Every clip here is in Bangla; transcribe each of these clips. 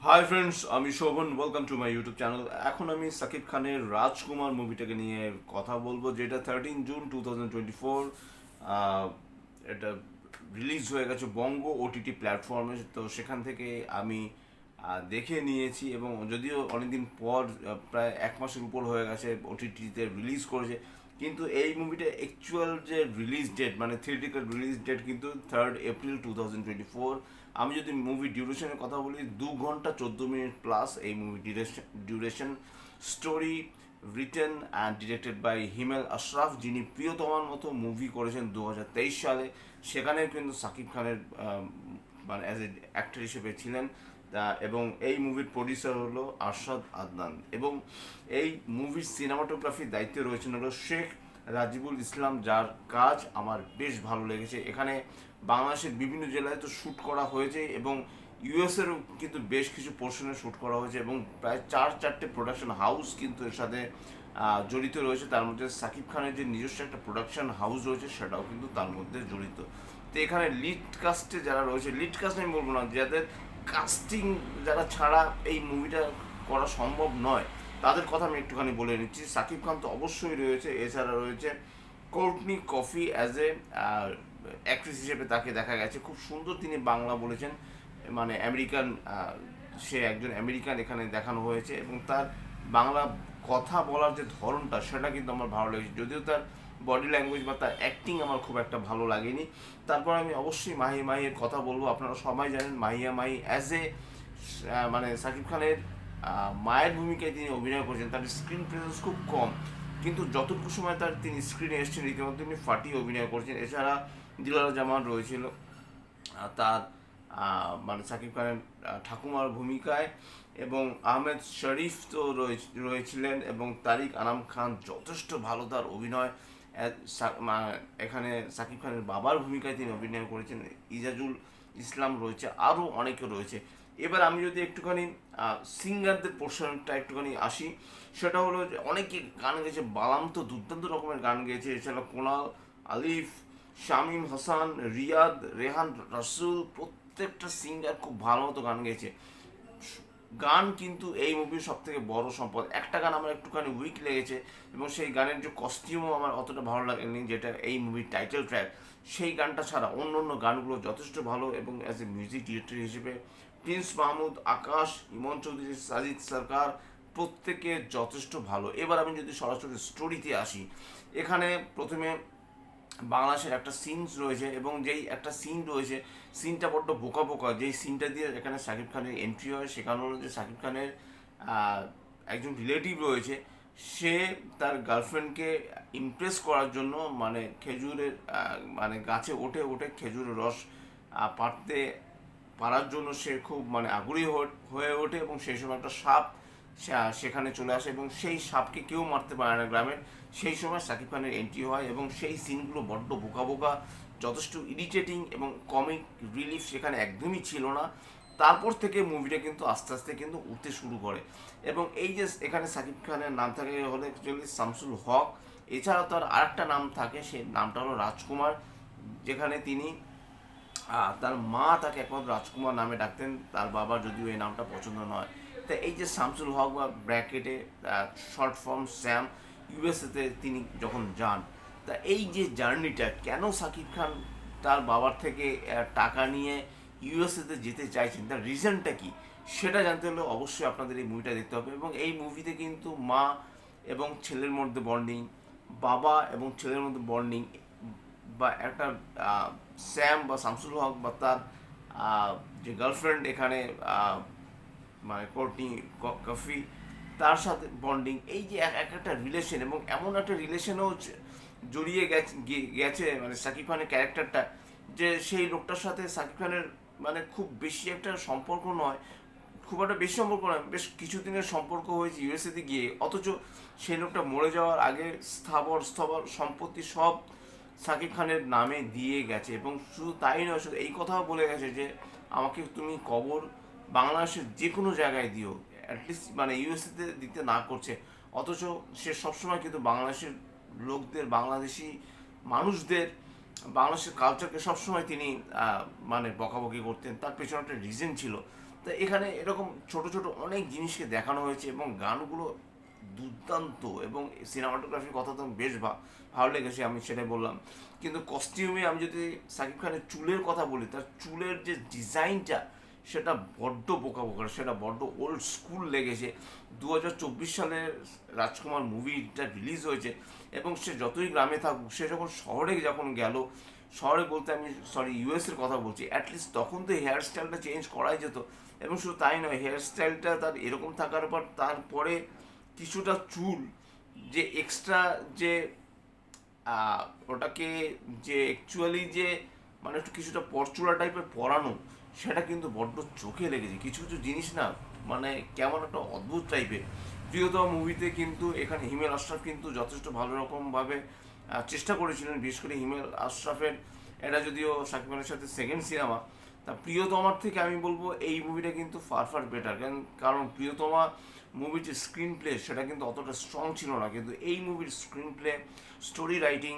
হাই ফ্রেন্ডস, আমি Shovan. Welcome to my YouTube channel. এখন আমি সাকিব খানের রাজকুমার মুভিটাকে নিয়ে কথা বলবো, যেটা 13 জুন 2024 এটা রিলিজ হয়ে গেছে বঙ্গ ওটিটি প্ল্যাটফর্মে। তো সেখান থেকে আমি দেখে নিয়েছি, এবং যদিও অনেকদিন পর, প্রায় এক মাসের উপর হয়ে গেছে ওটিটিতে রিলিজ করেছে, কিন্তু এই মুভিটা অ্যাকচুয়াল যে রিলিজ ডেট, মানে থিয়েটিক্যাল রিলিজ ডেট কিন্তু 3 এপ্রিল 2024। আমি যদি মুভি ডিউরেশনের কথা বলি, 2 ঘন্টা 14 মিনিট প্লাস এই movie duration. Story written and directed by Himel Ashraf, যিনি প্রিয়তমার মতো মুভি করেছেন 2023 সালে। সেখানে কিন্তু সাকিব খানের মানে অ্যাজ এ অ্যাক্টর হিসেবে ছিলেন। এবং এই মুভির প্রডিউসার হলো আরশাদ আদনান, এবং এই মুভির সিনেমাটোগ্রাফির দায়িত্বে রয়েছেন হলো শেখ রাজিবুল ইসলাম, যার কাজ আমার বেশ ভালো লেগেছে। এখানে বাংলাদেশের বিভিন্ন জেলায় তো শ্যুট করা হয়েছে, এবং ইউএসেরও কিন্তু বেশ কিছু পোর্শনে শ্যুট করা হয়েছে, এবং প্রায় 4-4টে প্রোডাকশন হাউস কিন্তু এর সাথে জড়িত রয়েছে। তার মধ্যে সাকিব খানের যে নিজস্ব একটা প্রোডাকশন হাউস রয়েছে, সেটাও কিন্তু তার মধ্যে জড়িত। তো এখানে লিড কাস্টে যারা রয়েছে, লিড কাস্ট আমি বলবো না, যাদের কাস্টিং যারা ছাড়া এই মুভিটা করা সম্ভব নয়, তাদের কথা আমি একটুখানি বলে নিচ্ছি। সাকিব খান তো অবশ্যই রয়েছে, এছাড়া রয়েছে Courtney coffee as a actress হিসেবে তাকে দেখা গেছে। খুব সুন্দর তিনি বাংলা বলেছেন, মানে আমেরিকান, সে একজন আমেরিকান এখানে দেখানো হয়েছে, এবং তার বাংলা কথা বলার যে ধরনটা, সেটা কিন্তু আমার ভালো লেগেছে, যদিও তার বডি ল্যাঙ্গুয়েজ বা তার অ্যাক্টিং আমার খুব একটা ভালো লাগেনি। তারপর আমি অবশ্যই মাহির কথা বলবো। আপনারা সবাই জানেন মাহি অ্যাজ এ মানে সাকিব খানের মায়ের ভূমিকায় তিনি অভিনয় করেছেন। তার স্ক্রিন প্রেজেন্স খুব কম, কিন্তু যতটুকু সময় তিনি স্ক্রিনে এসেছেন, রীতিমতো তিনি ফাটিয়ে অভিনয় করেছেন। এছাড়া দিলারা জামান রয়েছিল তার মানে সাকিব খানের ঠাকুমার ভূমিকায়, এবং আহমেদ শরীফ তো রয়েছিলেন, এবং তারিক আনাম খান যথেষ্ট ভালো তার অভিনয়। এখানে সাকিব খানের বাবার ভূমিকায় তিনি অভিনয় করেছেন। ইজাজুল ইসলাম রয়েছে, আরও অনেকে রয়েছে। এবার আমি যদি একটুখানি সিঙ্গারদের পোর্শনটা একটুখানি আসি, সেটা হলো যে অনেকে গান গেয়েছে, বালাম তো দুর্দান্ত রকমের গান গেয়েছে। এছাড়া কোনাল, আলিফ, শামীম হাসান, রিয়াদ, রেহান, রাসুল, প্রত্যেকটা সিঙ্গার খুব ভালো মতো গান গেয়েছে। গান কিন্তু এই মুভির সব থেকে বড় সম্পদ। একটা গান আমার একটুখানি উইক লেগেছে, এবং সেই গানের যে কস্টিউমও আমার অতটা ভালো লাগেনি, যেটা এই মুভির টাইটেল ট্র্যাক। সেই গানটা ছাড়া অন্য অন্য গানগুলো যথেষ্ট ভালো, এবং অ্যাজ এ মিউজিক ডিরেক্টর হিসেবে প্রিন্স মাহমুদ, আকাশ, ইমন চৌধুরী, সাজিদ সরকার প্রত্যেকে যথেষ্ট ভালো। এবার আমি যদি সরাসরি স্টোরিতে আসি, এখানে প্রথমে বাংলাদেশের একটা সিনস রয়েছে, এবং যেই একটা সিন রয়েছে, সিনটা বড্ড বোকা বোকা। যেই সিনটা দিয়ে এখানে শাকিব খানের এন্ট্রি হয়, সেখানে হলো যে শাকিব খানের একজন রিলেটিভ রয়েছে, সে তার গার্লফ্রেন্ডকে ইমপ্রেস করার জন্য মানে খেজুরের মানে গাছে ওঠে ওঠে খেজুরের রস পাড়তে পারার জন্য সে খুব মানে আগ্রহী হয়ে ওঠে, এবং সেই সময় একটা সাপ সেখানে চলে আসে, এবং সেই সাপকে কেউ মারতে পারে না গ্রামের। সেই সময় সাকিব খানের এন্ট্রি হয়, এবং সেই সিনগুলো বড্ড বোকা বোকা, যথেষ্ট ইরিটেটিং, এবং কমিক রিলিফ সেখানে একদমই ছিল না। তারপর থেকে মুভিটা কিন্তু আস্তে আস্তে কিন্তু উঠতে শুরু করে, এবং এই যে এখানে সাকিব খানের নাম থাকে হলো অ্যাকচুয়ালি শামসুল হক। এছাড়াও তার আরেকটা নাম থাকে, সেই নামটা হলো রাজকুমার, যেখানে তিনি তার মা তাকে একমাত্র রাজকুমার নামে ডাকতেন, তার বাবার যদিও এই নামটা পছন্দ নয়। তা এই যে শামসুল হক বা ব্র্যাকেটে শর্ট ফর্ম স্যাম, ইউএসএতে তিনি যখন যান, তা এই যে জার্নিটা, কেন সাকিব খান তার বাবার থেকে টাকা নিয়ে ইউএসএতে যেতে চাইছেন, তার রিজনটা কি, সেটা জানতে হলে অবশ্যই আপনাদের এই মুভিটা দেখতে হবে। এবং এই মুভিতে কিন্তু মা এবং ছেলের মধ্যে বন্ডিং, বাবা এবং ছেলের মধ্যে বন্ডিং, বা একটা স্যাম বা শামসুল হক বা তার যে গার্লফ্রেন্ড এখানে মানে কোর্টনি কফি, তার সাথে বন্ডিং, এই যে এক একটা রিলেশন, এবং এমন একটা রিলেশনেও জড়িয়ে গেছে মানে সাকিব খানের ক্যারেক্টারটা, যে সেই লোকটার সাথে সাকিব খানের মানে খুব বেশি একটা সম্পর্ক নয়, খুব একটা বেশি সম্পর্ক নয়, বেশ কিছুদিনের সম্পর্ক হয়েছে ইউএসএতে গিয়ে, অথচ সেই লোকটা মরে যাওয়ার আগে স্থাবর স্থবর সম্পত্তি সব সাকিব খানের নামে দিয়ে গেছে। এবং শুধু তাই নয়, শুধু এই কথাও বলে গেছে যে আমাকে তুমি কবর বাংলাদেশের যে কোনো জায়গায় দিও, অ্যাটলিস্ট মানে ইউএসএতে দিতে না করছে, অথচ সে সবসময় কিন্তু বাংলাদেশের লোকদের, বাংলাদেশি মানুষদের, বাংলাদেশের কালচারকে সবসময় তিনি মানে বকাবকি করতেন। তার পেছনে একটা রিজন ছিল। তো এখানে এরকম ছোট ছোট অনেক জিনিসকে দেখানো হয়েছে এবং গানগুলো দুর্দান্ত, এবং সিনেমাটোগ্রাফির কথা তো বেশ ভালো লেগেছে, আমি সেটাই বললাম। কিন্তু কস্টিউমে আমি যদি শাকিব খানের চুলের কথা বলি, তার চুলের যে ডিজাইনটা সেটা বড্ড বোকা বোকা, সেটা বড্ড ওল্ড স্কুল লেগেছে। 2024 সালের রাজকুমার মুভিটা রিলিজ হয়েছে, এবং সে যতই গ্রামে থাকুক, সে যখন শহরে যখন গেল, শহরে বলতে আমি ইউএসের কথা বলছি, অ্যাটলিস্ট তখন তো হেয়ার স্টাইলটা চেঞ্জ করাই যেত। এবং শুধু তাই নয়, হেয়ার স্টাইলটা তার এরকম থাকার পর তারপরে কিছুটা চুল যে এক্সট্রা যে ওটাকে যে অ্যাকচুয়ালি যে মানে একটু কিছুটা পরচুলা টাইপের পরানো, সেটা কিন্তু বড্ড চোখে লেগেছে। কিছু কিছু জিনিস না মানে কেমন একটা অদ্ভুত টাইপের। প্রিয়তম মুভিতে কিন্তু এখানে হিমেল আশরাফ কিন্তু যথেষ্ট ভালো রকমভাবে চেষ্টা করেছিলেন। বিশেষ করে হিমেল আশরাফের, এটা যদিও শাকিব খানের সাথে সেকেন্ড সিনেমা, তা প্রিয়তমার থেকে আমি বলবো এই মুভিটা কিন্তু ফার ফার বেটার। কারণ প্রিয়তমা মুভির যে স্ক্রিন প্লে সেটা কিন্তু অতটা স্ট্রং ছিল না, কিন্তু এই মুভির স্ক্রিন প্লে, স্টোরি রাইটিং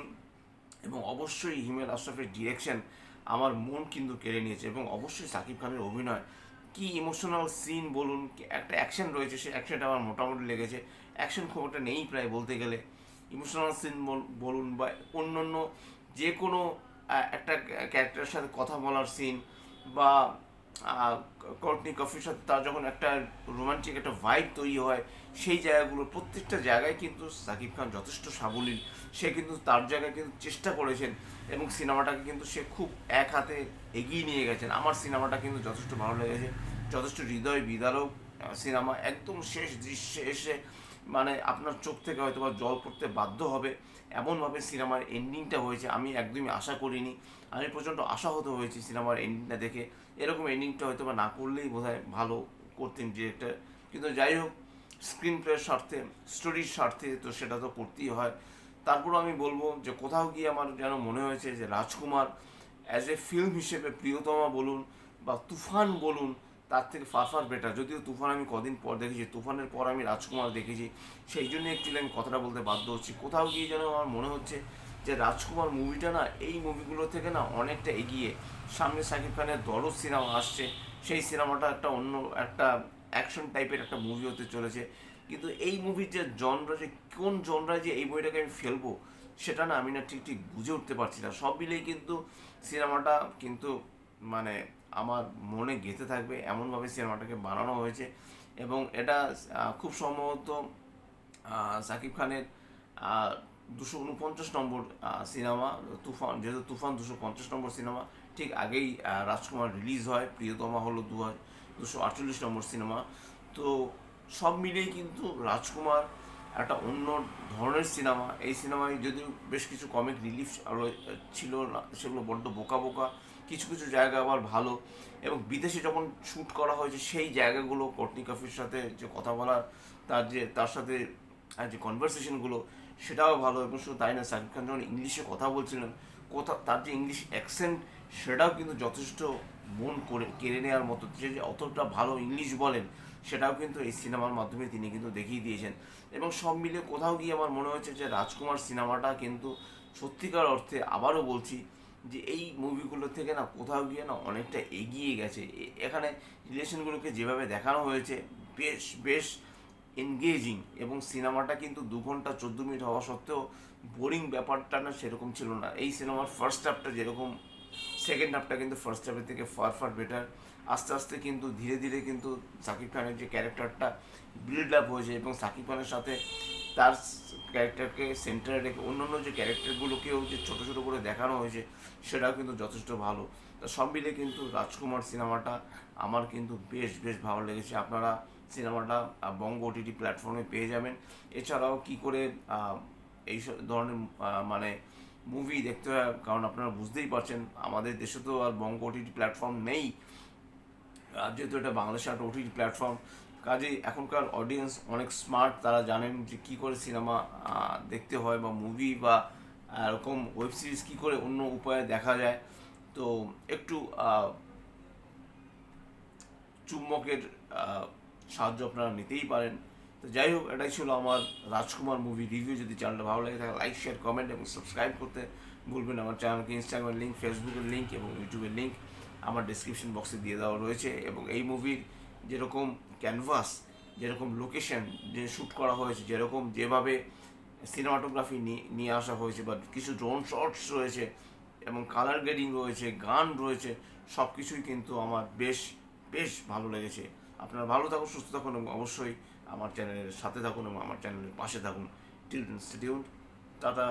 এবং অবশ্যই হিমেল আশরাফের ডিরেকশন আমার মন কিন্তু কেড়ে নিয়েছে। এবং অবশ্যই শাকিব খানের অভিনয়, কি ইমোশনাল সিন বলুন, একটা অ্যাকশন রয়েছে, সেই অ্যাকশনটা আমার মোটামুটি লেগেছে। অ্যাকশন খুব একটা নেই প্রায় বলতে গেলে। ইমোশনাল সিন বলুন বা অন্য অন্য যে কোনো একটা ক্যারেক্টারের সাথে কথা বলার সিন, বা কর্টনি কফির সাথে তার যখন একটা রোমান্টিক একটা ভাইব তৈরি হয়, সেই জায়গাগুলো প্রত্যেকটা জায়গায় কিন্তু শাকিব খান যথেষ্ট সাবলীল। সে কিন্তু তার জায়গায় কিন্তু চেষ্টা করেছেন, এবং সিনেমাটাকে কিন্তু সে খুব এক হাতে এগিয়ে নিয়ে গেছেন। আমার সিনেমাটা কিন্তু যথেষ্ট ভালো লেগেছে, যথেষ্ট হৃদয় বিদারক সিনেমা। একদম শেষ দৃশ্যে এসে মানে আপনার চোখ থেকে হয়তো বা জল পড়তে বাধ্য হবে এমনভাবে সিনেমার এন্ডিংটা হয়েছে। আমি একদমই আশা করিনি, আমি প্রচণ্ড আশাহত হয়েছি সিনেমার এন্ডিংটা দেখে। এরকম এন্ডিংটা হয়তো বা না করলেই বোধহয় ভালো করতেন ডিরেক্টর, কিন্তু যাই হোক, স্ক্রিন প্লের স্বার্থে, স্টোরির স্বার্থে তো সেটা তো করতেই হয়। তারপরও আমি বলবো যে কোথাও গিয়ে আমার যেন মনে হয়েছে যে রাজকুমার অ্যাজ এ ফিল্ম হিসেবে প্রিয়তমা বলুন বা তুফান বলুন, তার থেকে ফার ফার বেটার। যদিও তুফান আমি কদিন পর দেখেছি, তুফানের পর আমি রাজকুমার দেখেছি, সেই জন্য অ্যাকচুয়ালি আমি কথাটা বলতে বাধ্য হচ্ছি। কোথাও গিয়ে যেন আমার মনে হচ্ছে যে রাজকুমার মুভিটা না এই মুভিগুলো থেকে না অনেকটা এগিয়ে। সামনে শাকিব খানের দরদ সিনেমা আসছে, সেই সিনেমাটা একটা অন্য একটা অ্যাকশন টাইপের একটা মুভি হতে চলেছে। কিন্তু এই মুভির যে জনরা, যে কোন জনরায় যে এই বইটাকে আমি ফেলবো, সেটা না আমি না ঠিক ঠিক বুঝে উঠতে পারছি না। সব মিলেই কিন্তু সিনেমাটা কিন্তু মানে আমার মনে গেঁথে থাকবে এমনভাবে সিনেমাটাকে বানানো হয়েছে। এবং এটা খুব সম্ভবত শাকিব খানের 249 নম্বর সিনেমা তুফান, যেহেতু তুফান 250 নম্বর সিনেমা, ঠিক আগেই রাজকুমার রিলিজ হয়। প্রিয়তমা হলো 248 নম্বর সিনেমা। তো সব মিলিয়ে কিন্তু রাজকুমার একটা অন্য ধরনের সিনেমা। এই সিনেমায় যদিও বেশ কিছু কমিক রিলিফ ছিল না, সেগুলো বড্ড বোকা বোকা, কিছু কিছু জায়গা আবার ভালো। এবং বিদেশে যখন শ্যুট করা হয়েছে সেই জায়গাগুলো, কর্টনি কাফির সাথে যে কথা বলার, তার সাথে যে কনভারসেশনগুলো, সেটাও ভালো। এবং শুধু তাই না, শাকিব খান যখন ইংলিশে কথা বলছিলেন, তার যে ইংলিশ অ্যাকসেন্ট, সেটাও কিন্তু যথেষ্ট মন করে কেড়ে নেওয়ার মতো। যে অতটা ভালো ইংলিশ বলেন, সেটাও কিন্তু এই সিনেমার মাধ্যমে তিনি কিন্তু দেখিয়ে দিয়েছেন। এবং সব মিলিয়ে কোথাও গিয়ে আমার মনে হয়েছে যে রাজকুমার সিনেমাটা কিন্তু সত্যিকার অর্থে, আবারও বলছি, যে এই মুভিগুলো থেকে না কোথাও গিয়ে না অনেকটা এগিয়ে গেছে। এখানে রিলেশনগুলোকে যেভাবে দেখানো হয়েছে, বেশ বেশ এনগেজিং। এবং সিনেমাটা কিন্তু 2 ঘন্টা 14 মিনিট হওয়া সত্ত্বেও বোরিং ব্যাপারটা না সেরকম ছিল না। এই সিনেমার ফার্স্ট হাফটা যেরকম, সেকেন্ড হাফটা কিন্তু ফার্স্ট হাফের থেকে ফার ফার বেটার। আস্তে আস্তে কিন্তু ধীরে ধীরে কিন্তু শাকিব খানের যে ক্যারেক্টারটা বিল্ড আপ হয়েছে, এবং শাকিব খানের সাথে তার ক্যারেক্টারকে সেন্টারে রেখে অন্যান্য যে ক্যারেক্টারগুলোকেও যে ছোটো ছোটো করে দেখানো হয়েছে, সেটাও কিন্তু যথেষ্ট ভালো। তা সব মিলে কিন্তু রাজকুমার সিনেমাটা আমার কিন্তু বেশ বেশ ভালো লেগেছে। আপনারা সিনেমাটা বঙ্গ ওটিটি প্ল্যাটফর্মে পেয়ে যাবেন। এছাড়াও কি করে এই ধরনের মানে মুভি দেখতে হয়, কারণ আপনারা বুঝতেই পারছেন আমাদের দেশে তো আর বঙ্গ ওটিটি প্ল্যাটফর্ম নেই, যেহেতু এটা বাংলাদেশের একটা ওটিটি প্ল্যাটফর্ম। কাজেই এখনকার অডিয়েন্স অনেক স্মার্ট, তারা জানেন যে কী করে সিনেমা দেখতে হয়, বা মুভি বা এরকম ওয়েব সিরিজ কী করে অন্য উপায়ে দেখা যায়। তো একটু চুম্বকের সাহায্য আপনারা নিতেই পারেন। তো যাই হোক, এটাই ছিল আমার রাজকুমার মুভি রিভিউ। যদি চ্যানেলটা ভালো লাগে থাকে লাইক, শেয়ার, কমেন্ট এবং সাবস্ক্রাইব করতে ভুলবেন। আমার চ্যানেলকে ইনস্টাগ্রামের লিঙ্ক, ফেসবুকের লিঙ্ক এবং ইউটিউবের লিঙ্ক আমার ডিসক্রিপশন বক্সে দিয়ে দেওয়া রয়েছে। এবং এই মুভির যেরকম ক্যানভাস, যেরকম লোকেশন যে শ্যুট করা হয়েছে, যেভাবে সিনেমাটোগ্রাফি নিয়ে আসা হয়েছে, বা কিছু ড্রোন শটস রয়েছে এবং কালার গ্রেডিং রয়েছে, গান রয়েছে, সব কিছুই কিন্তু আমার বেশ বেশ ভালো লেগেছে। আপনারা ভালো থাকুন, সুস্থ থাকুন এবং অবশ্যই আমার চ্যানেলের সাথে থাকুন এবং আমার চ্যানেলের পাশে থাকুন। Till stay tuned. টাটা।